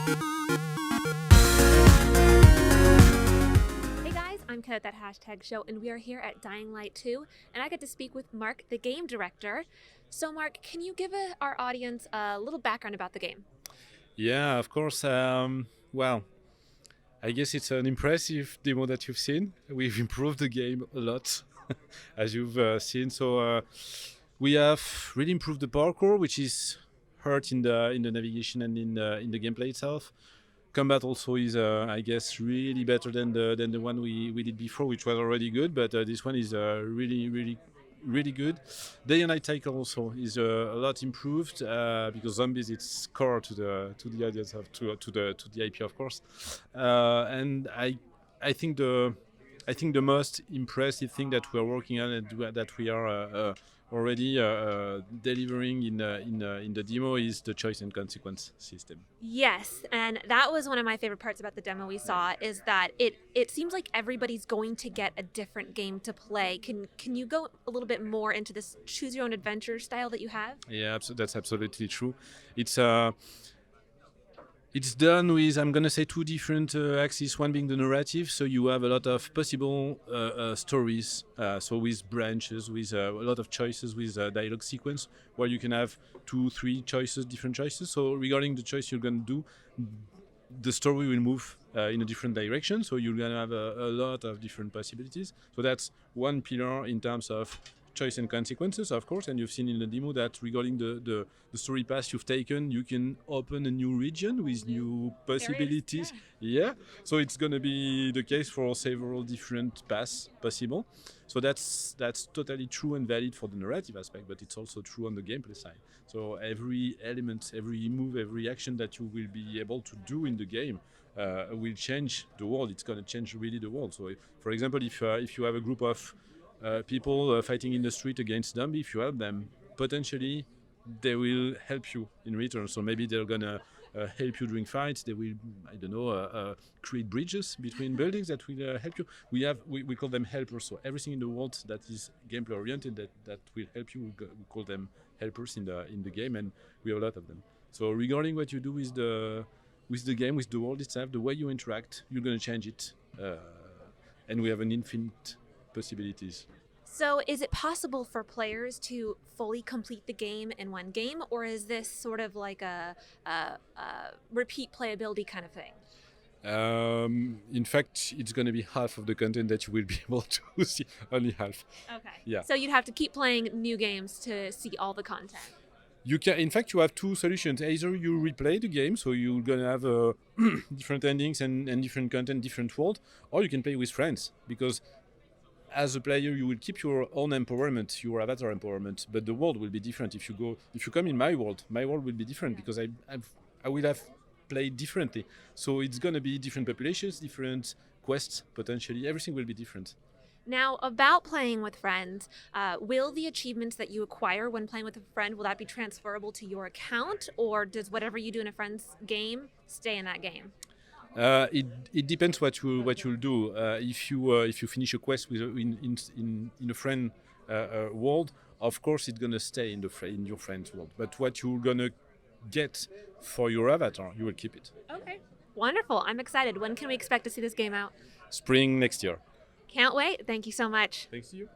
Hey guys, I'm Kat at That Hashtag Show, and we are here at Dying Light 2, and I get to speak with Marc, the game director. So Marc, can you give our audience a little background about the game? Yeah, of course. Well, I guess it's an impressive demo that you've seen. We've improved the game a lot, as you've seen. So we have really improved the parkour, which is hurt in the navigation and in the gameplay itself. Combat also is, I guess, really better than the one we did before, which was already good. But this one is really good. Day and night cycle also is a lot improved because zombies it's core to the audience to the IP, of course. And I think the most impressive thing that we're working on and that we are already delivering in the demo is the choice and consequence system. Yes, and that was one of my favorite parts about the demo we saw, is that it seems like everybody's going to get a different game to play. Can you go a little bit more into this choose your own adventure style that you have? Yeah, that's absolutely true. It's done with, I'm going to say, two different axes, one being the narrative. So you have a lot of possible stories, so with branches, with a lot of choices, with dialogue sequence, where you can have 2, 3 choices, different choices. So regarding the choice you're going to do, the story will move in a different direction. So you're going to have a lot of different possibilities. So that's one pillar in terms of choice and consequences, of course. And you've seen in the demo that regarding the story path you've taken, you can open a new region with new possibilities. Yeah. So it's going to be the case for several different paths possible. So that's totally true and valid for the narrative aspect, but it's also true on the gameplay side. So every element, every move, every action that you will be able to do in the game will change the world. It's going to change really the world. So, for example, if you have a group of people fighting in the street against zombies, if you help them, potentially they will help you in return. So maybe they're gonna help you during fights. They will, I don't know, create bridges between buildings that will help you. We call them helpers. So everything in the world that is gameplay oriented that will help you, we call them helpers in the game, and we have a lot of them. So regarding what you do with the game, with the world itself, the way you interact, you're gonna change it, and we have an infinite possibilities. So is it possible for players to fully complete the game in one game, or is this sort of like a repeat playability kind of thing? In fact, it's going to be half of the content that you will be able to see, only half. Okay. Yeah. So you'd have to keep playing new games to see all the content. You can, in fact, you have two solutions. Either you replay the game, so you're gonna have different endings and different content, different world, or you can play with friends, because as a player, you will keep your own empowerment, your avatar empowerment, but the world will be different. If you come in my world will be different because I will have played differently. So it's gonna be different populations, different quests, potentially. Everything will be different. Now, about playing with friends, will the achievements that you acquire when playing with a friend, will that be transferable to your account, or does whatever you do in a friend's game stay in that game? It depends what you'll do. If you finish a quest in a friend world, of course it's gonna stay in your friend's world. But what you're gonna get for your avatar, you will keep it. Okay. Wonderful. I'm excited. When can we expect to see this game out? Spring next year. Can't wait. Thank you so much. Thanks to you.